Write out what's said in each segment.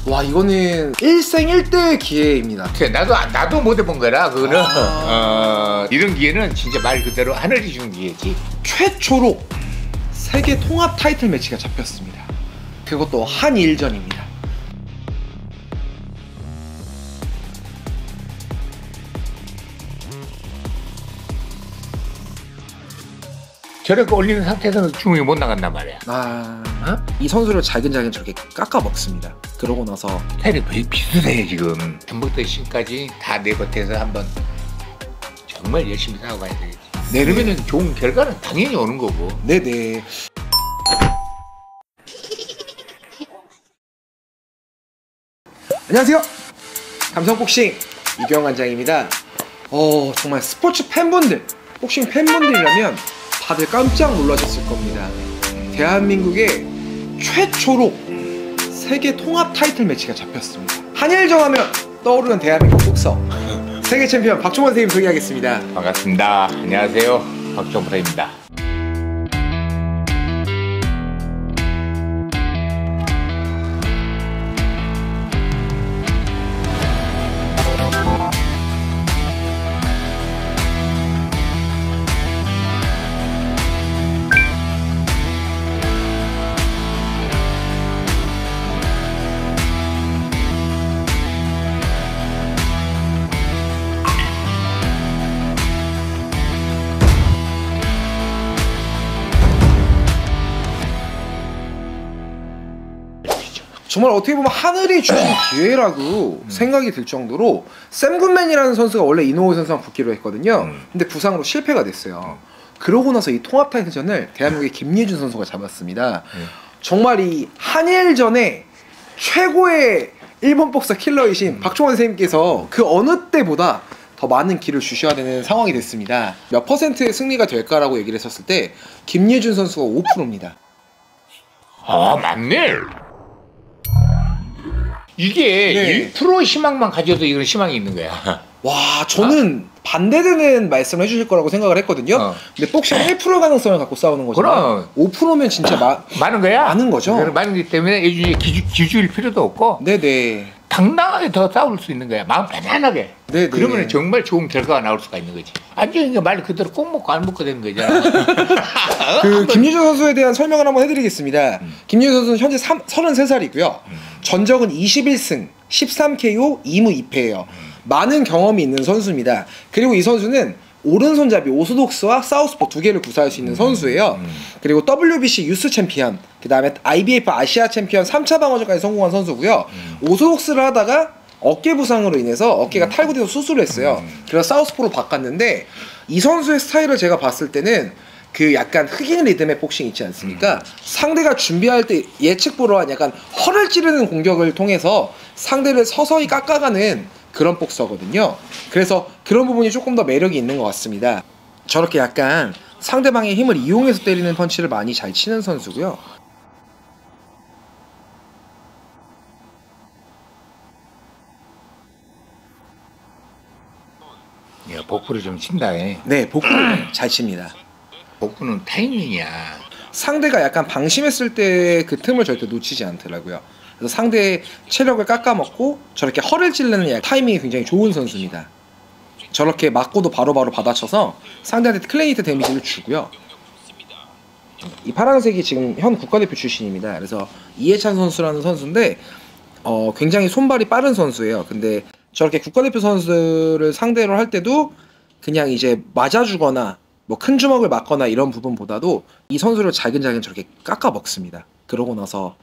와, 이거는 일생일대의 기회입니다. 나도 못 해본 거라 그거는. 이런 기회는 진짜 말 그대로 하늘이 주는 기회지. 최초로 세계 통합 타이틀 매치가 잡혔습니다. 그것도 한일전입니다. 저렇게 올리는 상태에서는 중국이 못 나간단 말이야. 이 선수를 잘근잘근 저렇게 깎아 먹습니다. 그러고 나서 스타일이 거의 비슷해 지금. 전부터 신까지 다 내버텨서 한번 정말 열심히 싸워봐야 되겠지. 그러면은 좋은 결과는 당연히 오는 거고. 네네. 안녕하세요, 감성복싱 이경환 관장입니다. 정말 스포츠 팬분들, 복싱 팬분들이라면 다들 깜짝 놀라셨을 겁니다. 대한민국의 최초로 세계 통합 타이틀 매치가 잡혔습니다. 한일전 하면 떠오르는 대한민국 복서 세계 챔피언 박종원 선생님 소개하겠습니다. 반갑습니다. 안녕하세요, 박종원입니다. 정말 어떻게 보면 하늘이 주신 기회라고 생각이 들 정도로 샘 굿맨이라는 선수가 원래 이노우 선수랑 붙기로 했거든요. 근데 부상으로 실패가 됐어요. 그러고 나서 이 통합 타이틀전을 대한민국의 김예준 선수가 잡았습니다. 정말 이 한일전에 최고의 일본 복서 킬러이신 박종원 선생님께서 그 어느 때보다 더 많은 기를 주셔야 되는 상황이 됐습니다. 몇 퍼센트의 승리가 될까라고 얘기를 했었을 때 김예준 선수가 5%입니다. 아, 맞네. 이게 1% 희망만 가져도 이건 희망이 있는 거야. 와, 저는 반대되는 말씀을 해주실 거라고 생각을 했거든요. 근데 복싱 1% 가능성을 갖고 싸우는 거잖아요. 5%면 진짜 많은 거야. 많은 거죠. 많은 거기 때문에 요즘에 기죽일 필요도 없고 네네. 당당하게 더 싸울 수 있는 거야. 마음 편안하게. 네네. 그러면 정말 좋은 결과가 나올 수가 있는 거지. 완전히 말 그대로 꼭 먹고 안 먹고 되는 거잖아. 김유준 선수에 대한 설명을 한번 해드리겠습니다. 김유준 선수는 현재 33살이고요. 전적은 21승, 13KO, 2무 2패예요. 많은 경험이 있는 선수입니다. 그리고 이 선수는 오른손잡이 오소독스와 사우스포 두 개를 구사할 수 있는 선수예요. 그리고 WBC 유스 챔피언, 그 다음에 IBF 아시아 챔피언 3차 방어전까지 성공한 선수고요. 오소독스를 하다가 어깨 부상으로 인해서 어깨가 탈구돼서 수술을 했어요. 그래서 사우스포로 바꿨는데 이 선수의 스타일을 제가 봤을 때는 그 약간 흑인 리듬의 복싱 있지 않습니까? 상대가 준비할 때 예측불허한 약간 허를 찌르는 공격을 통해서 상대를 서서히 깎아가는 그런 복서거든요. 그래서 그런 부분이 조금 더 매력이 있는 것 같습니다. 저렇게 약간 상대방의 힘을 이용해서 때리는 펀치를 많이 잘 치는 선수고요. 야, 복부를 좀 친다. 네, 복부를 잘 칩니다. 복부는 타이밍이야. 상대가 약간 방심했을 때 그 틈을 절대 놓치지 않더라고요. 그래서 상대의 체력을 깎아먹고 저렇게 허를 찌르는 타이밍이 굉장히 좋은 선수입니다. 저렇게 맞고도 바로바로 받아쳐서 상대한테 클레이트 데미지를 주고요. 이 파란색이 지금 현 국가대표 출신입니다. 그래서 이해찬 선수라는 선수인데 굉장히 손발이 빠른 선수예요. 근데 저렇게 국가대표 선수를 상대로 할 때도 그냥 이제 맞아주거나 뭐 큰 주먹을 맞거나 이런 부분보다도 이 선수를 잘근잘근 저렇게 깎아 먹습니다. 그러고 나서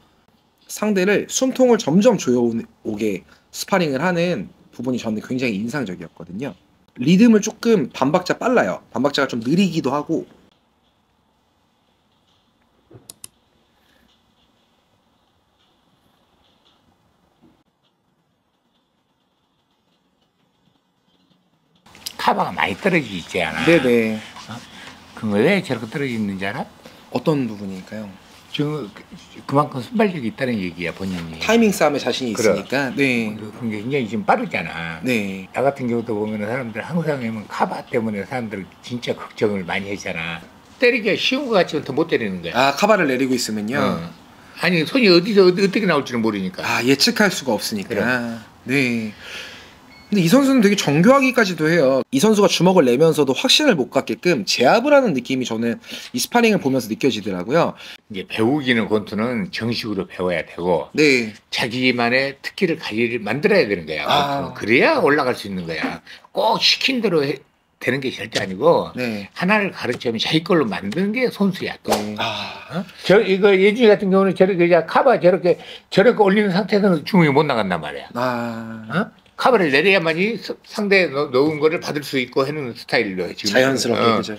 상대를 숨통을 점점 조여오게 스파링을 하는 부분이 저는 굉장히 인상적이었거든요. 리듬을 조금 반박자 빨라요. 반박자가 좀 느리기도 하고. 카바가 많이 떨어지지 있지 않아? 네네. 그거 왜 저렇게 떨어지는지 알아? 어떤 부분일까요? 그만큼 순발력이 있다는 얘기야, 본인이. 타이밍 싸움에 자신이 있으니까. 네. 그게 굉장히 지금 빠르잖아. 네. 나 같은 경우도 보면 사람들 항상 하면 카바 때문에 사람들 진짜 걱정을 많이 하잖아. 때리기가 쉬운 것 같지만 더 못 때리는 거야. 아, 카바를 내리고 있으면요. 아니 손이 어디서 어떻게 나올지는 모르니까. 아, 예측할 수가 없으니까. 그래. 네. 근데 이 선수는 되게 정교하기까지도 해요. 이 선수가 주먹을 내면서도 확신을 못 갖게끔 제압을 하는 느낌이 저는 이 스파링을 보면서 느껴지더라고요. 이제 배우기는 권투는 정식으로 배워야 되고 네. 자기만의 특기를 만들어야 되는 거야. 그래야 올라갈 수 있는 거야. 꼭 시킨 대로 되는 게 절대 아니고 네. 하나를 가르치면 자기 걸로 만드는 게 선수야 또. 네. 이거 예준이 같은 경우는 저렇게 카바 저렇게 올리는 상태에서는 주먹이 못 나간단 말이야. 카바를 내려야만이 상대 넣은 거를 받을 수 있고 하는 스타일로 지금 자연스럽게 그죠.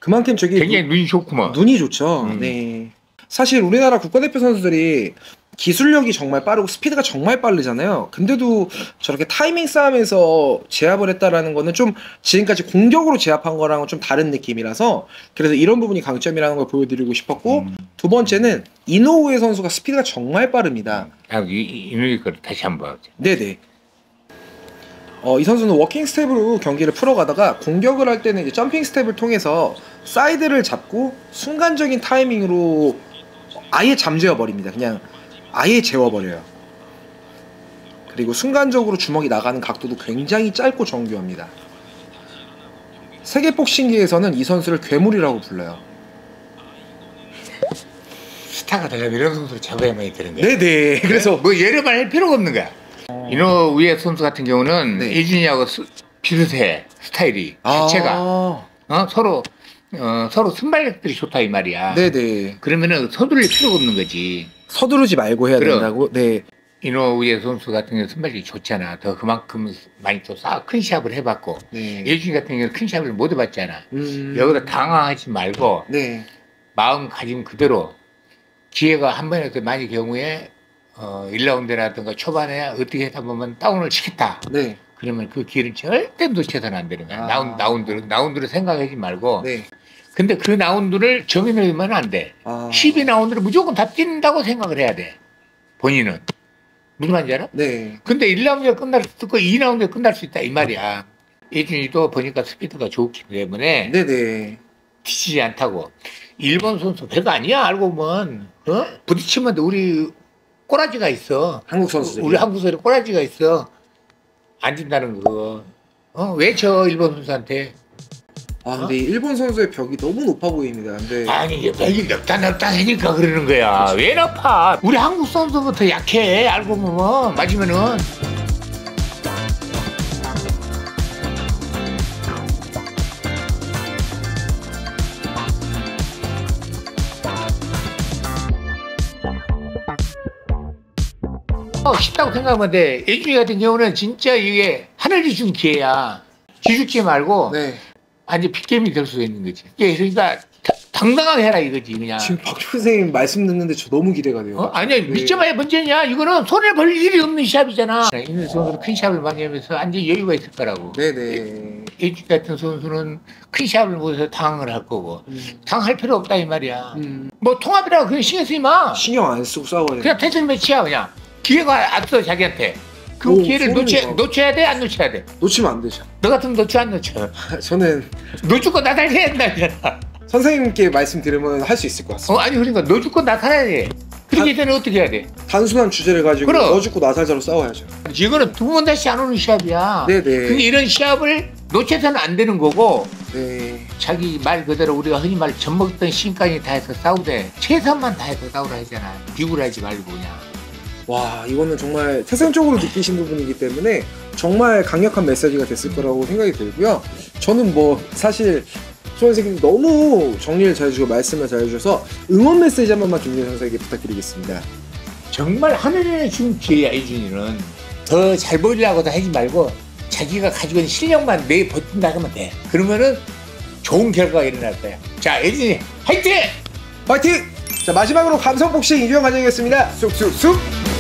그만큼 저기 굉장히 눈이 좋구만. 눈이 좋죠. 네. 사실 우리나라 국가대표 선수들이 기술력이 정말 빠르고 스피드가 정말 빠르잖아요. 근데도 저렇게 타이밍 싸움에서 제압을 했다라는 거는 좀 지금까지 공격으로 제압한 거랑은 좀 다른 느낌이라서 그래서 이런 부분이 강점이라는 걸 보여드리고 싶었고 두 번째는 이노우에 선수가 스피드가 정말 빠릅니다. 이노우에 거를 다시 한번 봐야지. 네네. 이 선수는 워킹 스텝으로 경기를 풀어가다가 공격을 할 때는 이제 점핑 스텝을 통해서 사이드를 잡고 순간적인 타이밍으로 아예 잠재워 버립니다. 그냥 아예 재워버려요. 그리고 순간적으로 주먹이 나가는 각도도 굉장히 짧고 정교합니다. 세계복싱계에서는 이 선수를 괴물이라고 불러요. 스타가 되려면 이런 선수를 잡아야만 되는 거야. 네네. 그래서 뭐 예를 할 필요가 없는 거야. 이노우에 선수 같은 경우는 네. 예준이하고 비슷해. 스타일이 자체가 서로 순발력들이 좋다 이 말이야. 네네. 그러면은 서두를 필요가 없는 거지. 서두르지 말고 해야 된다고. 네. 이노우에 선수 같은 경우는 순발력이 좋잖아. 더 그만큼 많이 또 큰 시합을 해봤고. 네. 예준이 같은 경우는 큰 시합을 못 해봤잖아. 여기다 당황하지 말고 네. 마음가짐 그대로 기회가 한 번이라도 많이 경우에 1라운드라든가 초반에 어떻게 하다 보면 다운을 치겠다. 네. 그러면 그 기회를 절대 놓쳐서는 안 되는 거야. 라운드를 생각하지 말고. 네. 근데 그 라운드를 정해놓으면 안 돼. 12라운드를 무조건 다 뛴다고 생각을 해야 돼. 본인은. 무슨 말인지 알아? 네. 근데 1라운드가 끝날 수 있고 2라운드가 끝날 수 있다 이 말이야. 예준이도 보니까 스피드가 좋기 때문에 네네. 뒤지지 않다고. 일본 선수 별거 아니야 알고 보면. 부딪히면 우리 꼬라지가 있어. 한국 선수들. 우리 한국 선수들 꼬라지가 있어. 안 진다는 거. 왜 저 일본 선수한테? 근데 일본 선수의 벽이 너무 높아 보입니다. 근데 아니 벽이 넓다 하니까 그러는 거야. 그치. 왜 높아? 우리 한국 선수부터 약해. 알고 보면 맞으면은. 쉽다고 생각하면 돼. 예준이 같은 경우는 진짜 이게 하늘이 준 기회야. 기죽지 말고 네. 완전 빅게임이 될 수가 있는 거지. 그러니까 당당하게 해라 이거지 그냥. 지금 박주 선생님 말씀 듣는데 저 너무 기대가 돼요. 아니야 네. 믿자마야 문제냐. 이거는 손을 벌 일이 없는 시합이잖아. 이는 선수는 큰 시합을 많이 하면서 완전 여유가 있을 거라고. 네네. 예준 같은 선수는 큰 시합을 못해서 당황을 할 거고. 당할 필요 없다 이 말이야. 뭐 통합이라고 그냥 신경 쓰지 마. 신경 안 쓰고 싸워야 돼. 그냥 태클 매치야 그냥. 기회가 왔어 자기한테. 그 기회를 놓쳐야 돼? 안 놓쳐야 돼? 놓치면 안 되죠. 너 같으면 놓쳐 안 놓쳐? 저는 너 죽고 나타나야 된다잖아. 선생님께 말씀 들으면 할 수 있을 것 같습니다. 아니 그러니까 너 죽고 나타나야 돼. 그러기 전에 어떻게 해야 돼? 단순한 주제를 가지고 그럼. 너 죽고 나 살자로 싸워야죠. 이거는 두 번 다시 안 오는 시합이야. 네네. 근데 이런 시합을 놓쳐서는 안 되는 거고. 네. 자기 말 그대로 우리가 흔히 말 젖먹던 신까지 다 해서 싸우되 최선만 다해서 싸우라 하잖아. 비굴하지 말고 그냥. 와, 이거는 정말 태생적으로 느끼신 부분이기 때문에 정말 강력한 메시지가 됐을 거라고 생각이 들고요. 저는 뭐 사실 조 선생님 너무 정리를 잘해주고 말씀을 잘해주셔서 응원 메시지 한 번만 김민호 선생에게 부탁드리겠습니다. 정말 하늘에 준 기회야 이준이는. 더 잘 보이려고도 하지 말고 자기가 가지고 있는 실력만 내 버틴다 하면 돼. 그러면은 좋은 결과가 일어날 거야. 자 예준이 화이팅! 화이팅! 자 마지막으로 감성복싱 이주영 과장이었습니다. 쑥쑥쑥!